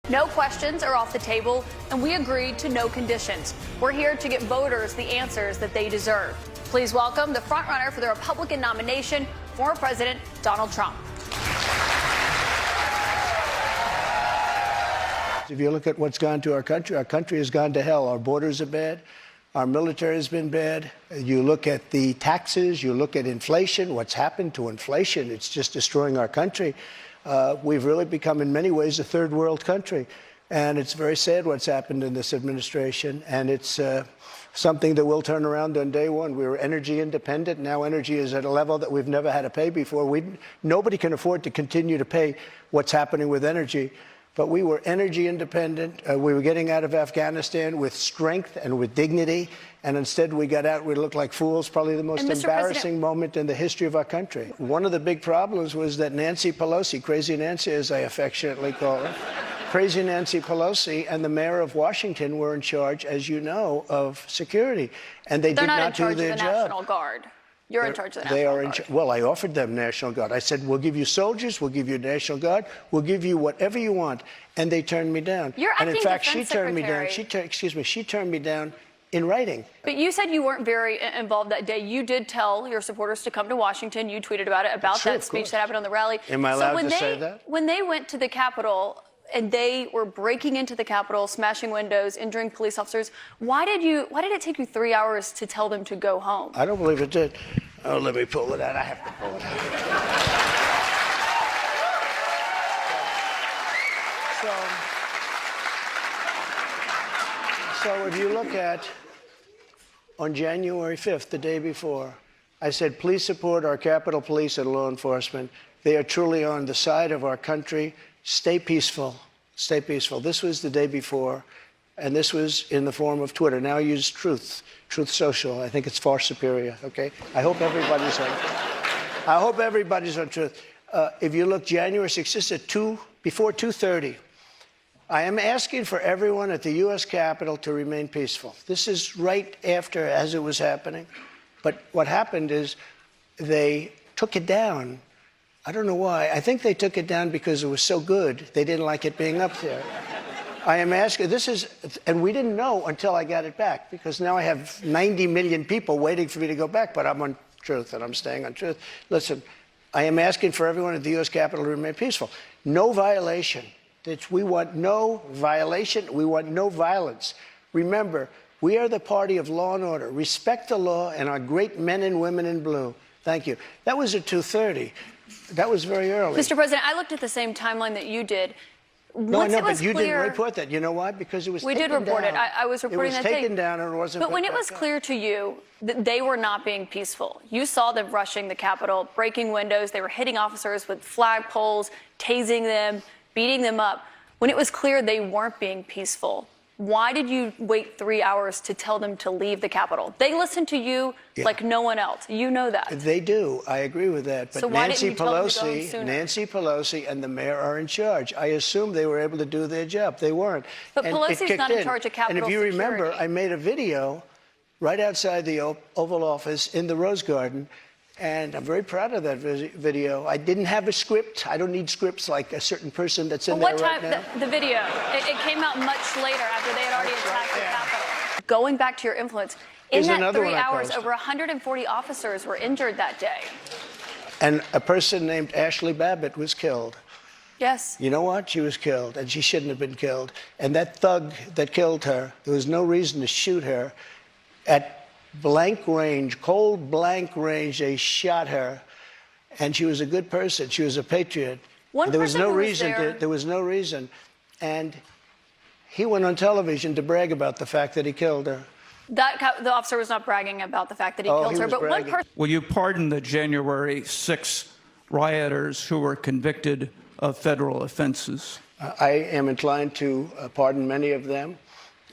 No questions are off the table, and we agreed to no conditions. We're here to get voters the answers that they deserve. Please welcome the frontrunner for the Republican nomination, former President Donald Trump. If you look at what's gone to our country has gone to hell. Our borders are bad. Our military has been bad. You look at the taxes, you look at inflation, what's happened to inflation, it's just destroying our country. We've really become, in many ways, a third world country. And it's very sad what's happened in this administration. And it's something that will turn around on day one. We were energy independent. Now energy is at a level that we've never had to pay before. Nobody can afford to continue to pay what's happening with energy. But we were energy independent. We were getting out of Afghanistan with strength and with dignity. And instead we got out, we looked like fools, probably the most embarrassing moment in the history of our country. One of the big problems was that Nancy Pelosi, Crazy Nancy as I affectionately call her, Crazy Nancy Pelosi and the mayor of Washington were in charge, as you know, of security. And they did not do their job. They're not in charge of the National Guard. You're in charge of the National Guard. Well, I offered them National Guard. I said, we'll give you soldiers, we'll give you National Guard, we'll give you whatever you want. And they turned me down. And in fact, she turned me down. She turned me down in writing. But you said you weren't very involved that day. You did tell your supporters to come to Washington. You tweeted about it, about that speech that happened on the rally. Am I allowed to say that? When they went to the Capitol and they were breaking into the Capitol, smashing windows, injuring police officers, why did it take you 3 hours to tell them to go home? I don't believe it did. Oh, let me pull it out. I have to pull it out. So if you look at, on January 5th, the day before, I said, please support our Capitol Police and law enforcement. They are truly on the side of our country. Stay peaceful. Stay peaceful. This was the day before, and this was in the form of Twitter. Now I use Truth Social. I think it's far superior, okay? I hope everybody's on Truth. If you look January 6th, this is before 2:30. I am asking for everyone at the U.S. Capitol to remain peaceful. This is right after, as it was happening. But what happened is they took it down. I don't know why. I think they took it down because it was so good. They didn't like it being up there. I am asking, and we didn't know until I got it back, because now I have 90 million people waiting for me to go back, but I'm on Truth and I'm staying on Truth. Listen, I am asking for everyone at the U.S. Capitol to remain peaceful. No violation. We want no violation. We want no violence. Remember, we are the party of law and order. Respect the law and our great men and women in blue. Thank you. That was at 2:30. That was very early. Mr. President, I looked at the same timeline that you did. No, I know, but you didn't report that. You know why? Because it was taken down. We did report it. I was reporting that day. It was taken down and it wasn't. But when it was clear to you that they were not being peaceful, you saw them rushing the Capitol, breaking windows. They were hitting officers with flagpoles, tasing them, beating them up. When it was clear they weren't being peaceful, why did you wait 3 hours to tell them to leave the Capitol? They listened to you like no one else. You know that. They do. I agree with that. But so why didn't you tell them to go home sooner? Nancy Pelosi and the mayor are in charge. I assume they were able to do their job. They weren't. But Pelosi's not in charge of Capitol security. And if you remember, I made a video right outside the Oval Office in the Rose Garden. And I'm very proud of that video. I didn't have a script. I don't need scripts like a certain person that's in there right now. What time, the video, it came out much later after they had already attacked the Capitol. Going back to your influence, in that 3 hours, over 140 officers were injured that day. And a person named Ashley Babbitt was killed. Yes. You know what? She was killed, and she shouldn't have been killed. And that thug that killed her, there was no reason to shoot her. At blank range, cold blank range, they shot her, and she was a good person. She was a patriot. There was no reason. And he went on television to brag about the fact that he killed her. The officer was not bragging about the fact that he killed her, but one person. Will you pardon the January 6 rioters who were convicted of federal offenses? I am inclined to pardon many of them.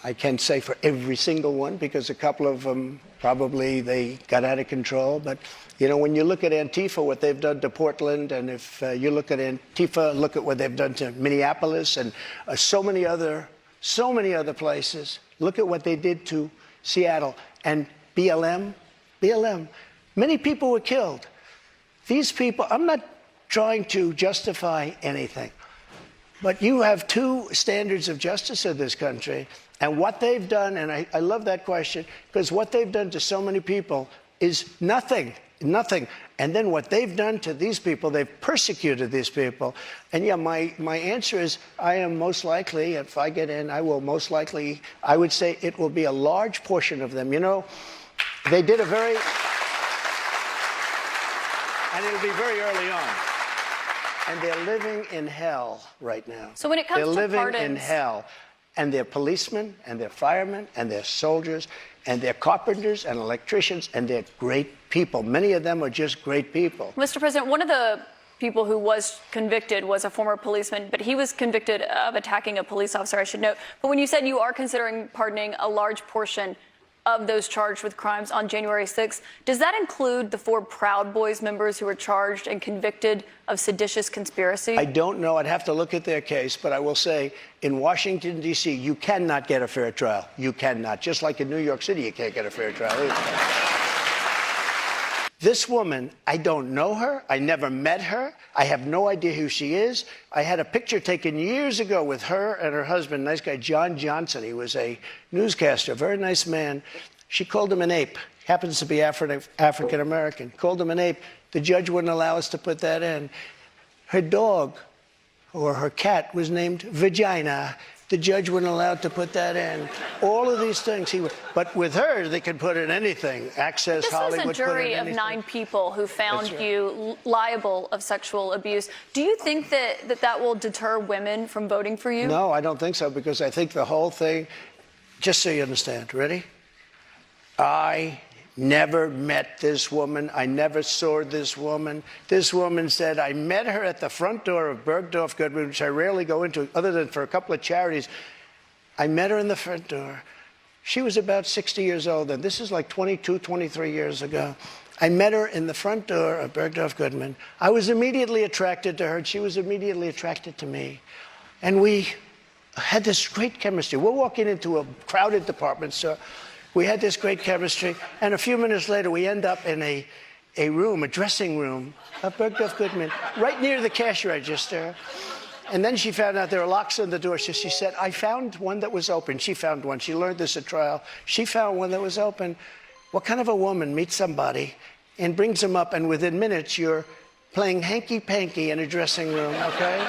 I can't say for every single one, because a couple of them probably they got out of control. But, you know, when you look at Antifa, what they've done to Portland, and if you look at Antifa, look at what they've done to Minneapolis and so many other places. Look at what they did to Seattle and BLM. Many people were killed. These people, I'm not trying to justify anything. But you have two standards of justice in this country, and what they've done, and I love that question, because what they've done to so many people is nothing, nothing. And then what they've done to these people, they've persecuted these people. And yeah, my answer is I am most likely, if I get in, I will most likely, I would say it will be a large portion of them. You know, they did a very, and it'll be very early on. And they're living in hell right now. So when it comes to pardons, they're living in pardons, hell. And they're policemen, and they're firemen, and they're soldiers, and they're carpenters and electricians, and they're great people. Many of them are just great people. Mr. President, one of the people who was convicted was a former policeman, but he was convicted of attacking a police officer, I should note. But when you said you are considering pardoning a large portion of those charged with crimes on January 6th, does that include the 4 Proud Boys members who were charged and convicted of seditious conspiracy? I don't know. I'd have to look at their case, but I will say in Washington, D.C., you cannot get a fair trial. You cannot. Just like in New York City, you can't get a fair trial either. This woman, I don't know her. I never met her. I have no idea who she is. I had a picture taken years ago with her and her husband, nice guy, John Johnson. He was a newscaster, very nice man. She called him an ape. Happens to be African American. Called him an ape. The judge wouldn't allow us to put that in. Her dog or her cat was named Vagina. The judge wouldn't allow to put that in. All of these things, but with her, they could put in anything. Access Hollywood. This was a jury of 9 people who found you liable of sexual abuse. Do you think that will deter women from voting for you? No, I don't think so, because I think the whole thing, just so you understand, ready? I never met this woman. I never saw this woman. This woman said, I met her at the front door of Bergdorf Goodman, which I rarely go into, other than for a couple of charities. I met her in the front door. She was about 60 years old, and this is like 22, 23 years ago. I met her in the front door of Bergdorf Goodman. I was immediately attracted to her, and she was immediately attracted to me. And we had this great chemistry. We're walking into a crowded department store. We had this great chemistry, and a few minutes later, we end up in a room, a dressing room of Bergdorf Goodman, right near the cash register. And then she found out there were locks on the door, so she said, I found one that was open. She found one. She learned this at trial. She found one that was open. What kind of a woman meets somebody and brings them up, and within minutes, you're playing hanky-panky in a dressing room, okay?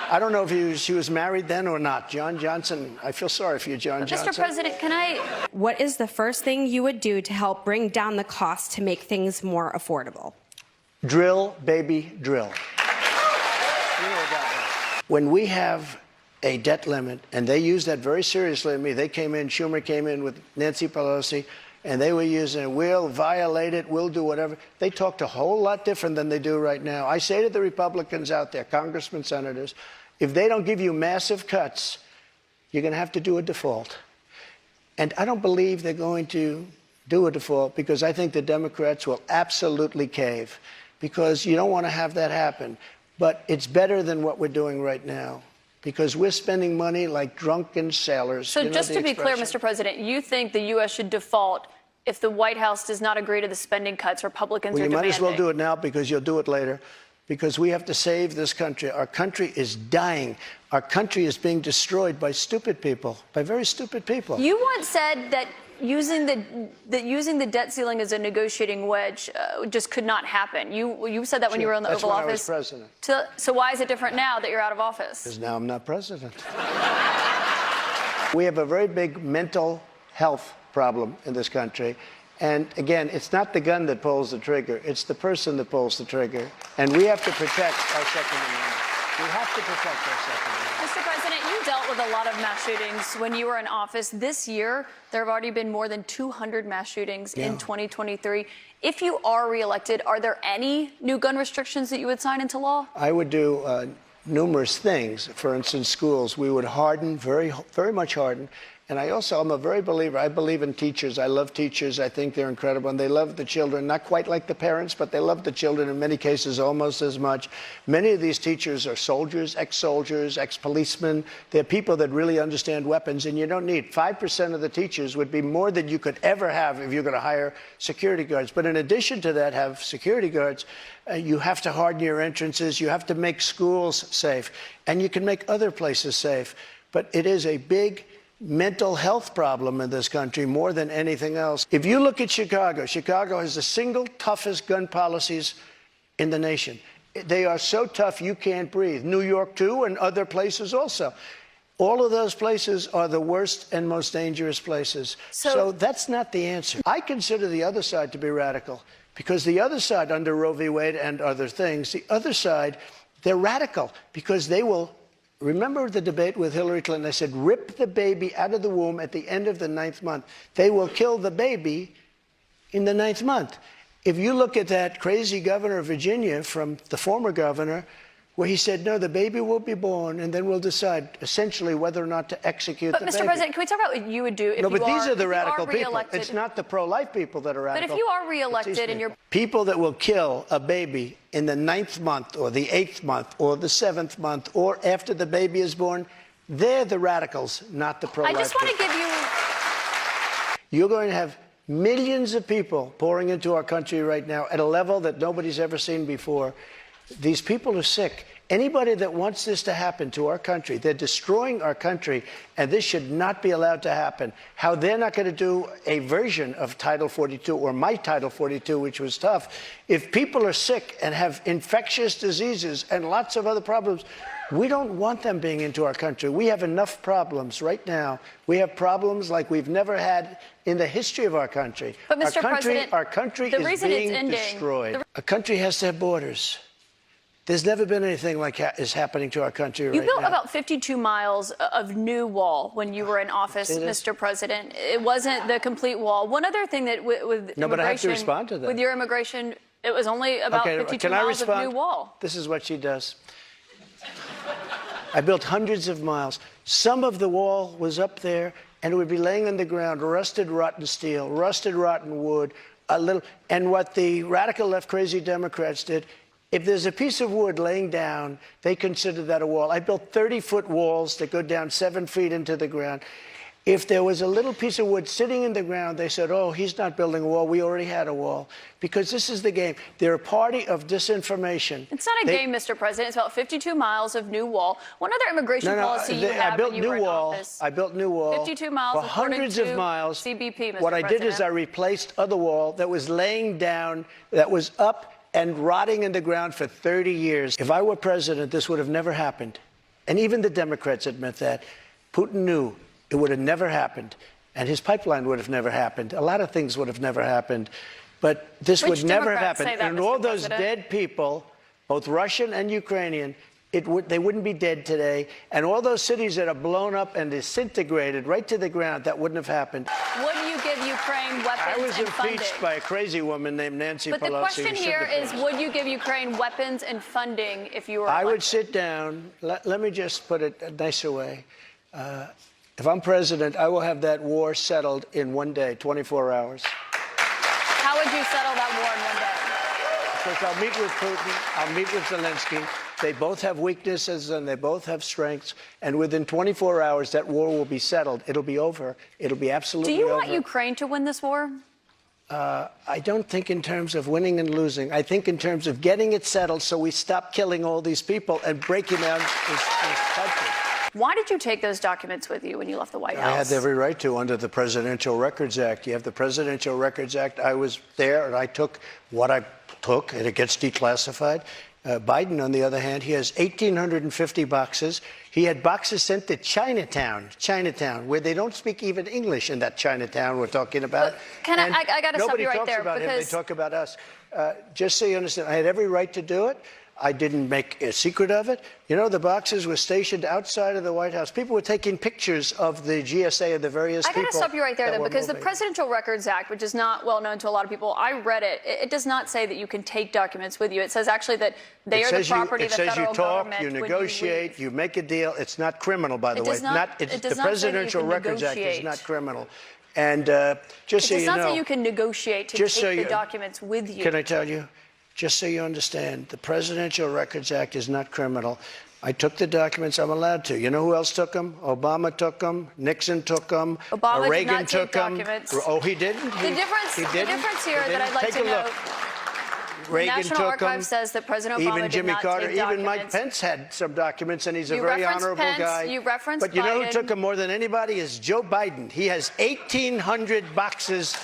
I don't know if she was married then or not. John Johnson, I feel sorry for you, John Johnson. Mr. President, can I... What is the first thing you would do to help bring down the cost to make things more affordable? Drill, baby, drill. You know about that. When we have a debt limit, and they use that very seriously on me, they came in, Schumer came in with Nancy Pelosi, and they were using it, we'll violate it, we'll do whatever. They talked a whole lot different than they do right now. I say to the Republicans out there, congressmen, senators, if they don't give you massive cuts, you're going to have to do a default. And I don't believe they're going to do a default, because I think the Democrats will absolutely cave, because you don't want to have that happen. But it's better than what we're doing right now, because we're spending money like drunken sailors. So just to be clear, Mr. President, you think the U.S. should default if the White House does not agree to the spending cuts Republicans are demanding? Well, you might as well do it now, because you'll do it later, because we have to save this country. Our country is dying. Our country is being destroyed by stupid people, by very stupid people. You once said that using the debt ceiling as a negotiating wedge just could not happen. You said that when you were in the Oval Office. That's when I was president. So why is it different now that you're out of office? Because now I'm not president. We have a very big mental health problem in this country. And again, it's not the gun that pulls the trigger, it's the person that pulls the trigger. And we have to protect our Second Amendment. We have to protect our Second Amendment. Mr. President, you dealt with a lot of mass shootings when you were in office. This year, there have already been more than 200 mass shootings in 2023. If you are reelected, are there any new gun restrictions that you would sign into law? I would do numerous things. For instance, schools, we would harden, very much harden, And I'm a very believer. I believe in teachers. I love teachers. I think they're incredible. And they love the children, not quite like the parents, but they love the children in many cases almost as much. Many of these teachers are soldiers, ex-policemen. They're people that really understand weapons. And you don't need 5% of the teachers would be more than you could ever have if you're going to hire security guards. But in addition to that, have security guards. You have to harden your entrances. You have to make schools safe. And you can make other places safe. But it is a big mental health problem in this country more than anything else. If you look at Chicago, Chicago has the single toughest gun policies in the nation. They are so tough you can't breathe. New York, too, and other places also. All of those places are the worst and most dangerous places. So that's not the answer. I consider the other side to be radical because the other side, under Roe v. Wade and other things, the other side, they're radical because they will. Remember the debate with Hillary Clinton? They said, rip the baby out of the womb at the end of the 9th month. They will kill the baby in the 9th month. If you look at that crazy governor of Virginia from the former governor, where he said, no, the baby will be born, and then we'll decide essentially whether or not to execute the baby. But, Mr. President, can we talk about what you would do if these are the radical people. It's not the pro-life people that are radical. But if you are reelected and you're... People that will kill a baby in the 9th month or the 8th month or the 7th month or after the baby is born, they're the radicals, not the pro-life people. I just want to give you... You're going to have millions of people pouring into our country right now at a level that nobody's ever seen before. These people are sick. Anybody that wants this to happen to our country, they're destroying our country, and this should not be allowed to happen. How they're not going to do a version of Title 42 or my Title 42, which was tough. If people are sick and have infectious diseases and lots of other problems, we don't want them being into our country. We have enough problems right now. We have problems like we've never had in the history of our country. But, Mr. President, our country is being destroyed. A country has to have borders. There's never been anything like is happening to our country right now. You built about 52 miles of new wall when you were in office, Mr. President. It wasn't the complete wall. One other thing that with immigration... No, but I have to respond to that. With your immigration, it was only about 52 miles of new wall. This is what she does. I built hundreds of miles. Some of the wall was up there, and it would be laying on the ground, rusted, rotten steel, rusted, rotten wood, and what the radical left crazy Democrats did, if there's a piece of wood laying down, they consider that a wall. I built 30-foot walls that go down 7 feet into the ground. If there was a little piece of wood sitting in the ground, they said, oh, he's not building a wall. We already had a wall. Because this is the game. They're a party of disinformation. It's not a game, Mr. President. It's about 52 miles of new wall. One other immigration policy you had when you were in office. I built new wall. 52 miles for hundreds of miles. CBP, Mr. What I did is I replaced other wall that was laying down, that was up and rotting in the ground for 30 years. If I were president, this would have never happened. And even the Democrats admit that. Putin knew it would have never happened. And his pipeline would have never happened. A lot of things would have never happened. But this would never happen. And all those dead people, both Russian and Ukrainian, they wouldn't be dead today. And all those cities that are blown up and disintegrated right to the ground, that wouldn't have happened. Would you give Ukraine weapons and funding? I was impeached by a crazy woman named Nancy Pelosi. But the question here is, would you give Ukraine weapons and funding if you were elected? I would sit down. Let me just put it a nicer way. If I'm president, I will have that war settled in one day, 24 hours. How would you settle that war in one day? Because I'll meet with Putin, I'll meet with Zelensky. They both have weaknesses and they both have strengths. And within 24 hours, that war will be settled. It'll be over. It'll be absolutely over. Do you want Ukraine to win this war? I don't think in terms of winning and losing. I think in terms of getting it settled so we stop killing all these people and breaking down this country. Why did you take those documents with you when you left the White House? I had every right to under the Presidential Records Act. You have the Presidential Records Act. I was there and I took what I took, and it gets declassified. Biden, on the other hand, he has 1,850 boxes. He had boxes sent to Chinatown, where they don't speak even English in that Chinatown we're talking about. I got to stop you right there. Nobody talks about him. They talk about us. Just so you understand, I had every right to do it. I didn't make a secret of it. You know, the boxes were stationed outside of the White House. People were taking pictures of the GSA of the various people. I got to stop you right there, though, because the moving. Presidential Records Act, which is not well known to a lot of people, I read it. It does not say that you can take documents with you. It says actually that they are the property of the federal government. It says you talk, you negotiate, you make a deal. It's not criminal, by the way. The Presidential Records Act is not criminal. And just so you know, it does not say you can negotiate to take the documents with you. Can I tell you? Just so you understand, the Presidential Records Act is not criminal. I took the documents. I'm allowed to. You know who else took them? Obama took them. Nixon took them. Obama Reagan did not took take them. documents. Oh, he didn't? The difference here that I'd like to know. Reagan National took Archives them. says that President Obama Even Jimmy did not Carter, take even Mike documents. Pence had some documents, and he's a You very referenced honorable Pence, guy. you referenced But you know who Biden. took them more than anybody is Joe Biden. He has 1,800 boxes.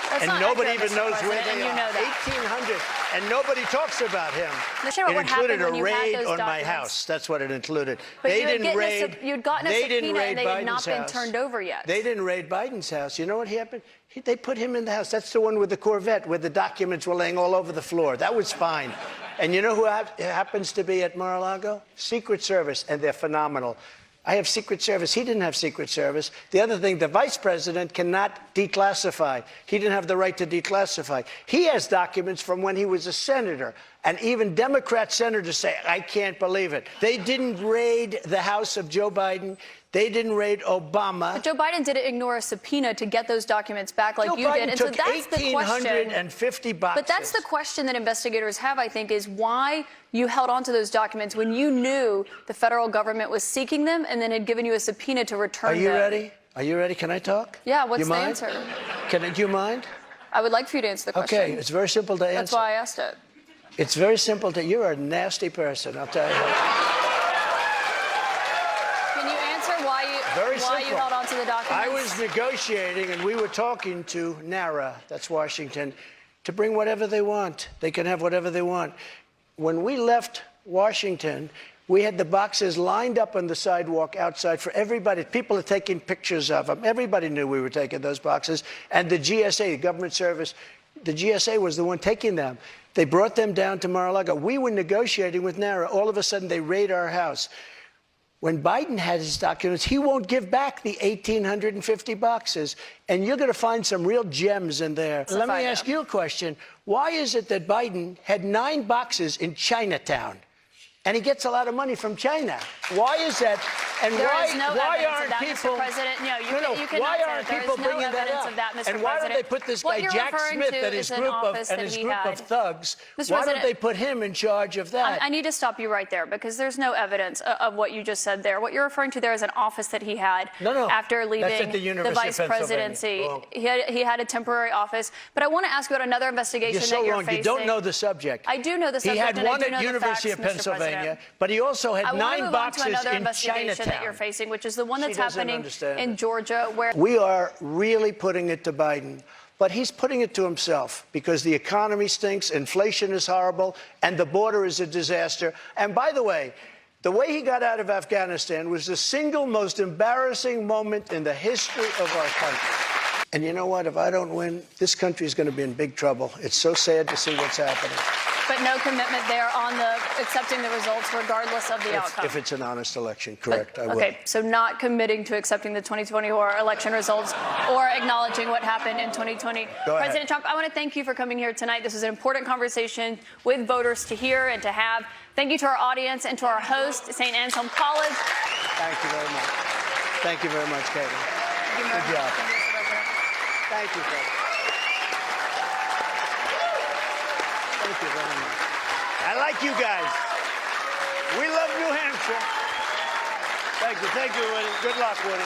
That's And not nobody accurate, even Mr. knows where President, they and you are. know that. 1,800, and nobody talks about him. Let's hear about It what happened included when a you had raid those on my documents. house. That's what it included. But They you had didn't raid. you'd gotten a they subpoena didn't raid and they had not Biden's been house. turned over yet. They didn't raid Biden's house. You know what happened? They put him in the house. That's the one with the Corvette where the documents were laying all over the floor. That was fine. And you know who happens to be at Mar-a-Lago? Secret Service, and they're phenomenal. I have Secret Service. He didn't have Secret Service. The other thing, the vice president cannot declassify. He didn't have the right to declassify. He has documents from when he was a senator. And even Democrat senators say, I can't believe it. They didn't raid the house of Joe Biden. They didn't raid Obama. But Joe Biden didn't ignore a subpoena to get those documents back like Joe you Biden did. And so took that's the question. 1,850 boxes. But that's the question that investigators have, I think, is why you held on to those documents when you knew the federal government was seeking them and then had given you a subpoena to return them. Are you ready? Are you ready? Can I talk? Yeah, what's the mind? answer? Do you mind? I would like for you to answer the question. Okay, it's very simple to answer. That's why I asked it. It's very simple to. You're a nasty person, I'll tell you. Can you answer why you held on to the documents? I was negotiating, and we were talking to NARA, that's Washington, to bring whatever they want. They can have whatever they want. When we left Washington, we had the boxes lined up on the sidewalk outside for everybody. People are taking pictures of them. Everybody knew we were taking those boxes. And the GSA, the government service, the GSA was the one taking them. They brought them down to Mar-a-Lago. We were negotiating with NARA. All of a sudden, they raid our house. When Biden has his documents, he won't give back the 1,850 boxes. And you're going to find some real gems in there. Let me ask you a question. Why is it that Biden had 9 boxes in Chinatown? And he gets a lot of money from China. Why is that? And why aren't people? Mr. President, no, you cannot why say aren't that. people There is no bringing that evidence up? of that, Mr. And why don't they put this guy Jack Smith and his group of thugs? Why don't they put him in charge of that? I need to stop you right there because there's no evidence of what you just said there. What you're referring to there is an office that he had after leaving the vice presidency. He had a temporary office. But I want to ask you about another investigation that you're facing. You don't know the subject. I do know the subject. He had one at the University facts, of Pennsylvania, but he also had 9 boxes in Chinatown. Investigation that you're facing, which is the one that's happening in Georgia, where we are really putting it to Biden. But he's putting it to himself because the economy stinks, inflation is horrible, and the border is a disaster. And by the way he got out of Afghanistan was the single most embarrassing moment in the history of our country. And you know what? If I don't win, this country is going to be in big trouble. It's so sad to see what's happening. But no commitment there on accepting the results regardless of the outcome. If it's an honest election, correct, I will. Okay, so not committing to accepting the 2024 election results or acknowledging what happened in 2020. President Trump, I want to thank you for coming here tonight. This is an important conversation with voters to hear and to have. Thank you to our audience and to our host, St. Anselm College. Thank you very much. Thank you very much, Caitlin. Good job. Thank you, Caitlin. Thank you very much. I like you guys. We love New Hampshire. Thank you, Woody. Good luck, Woody.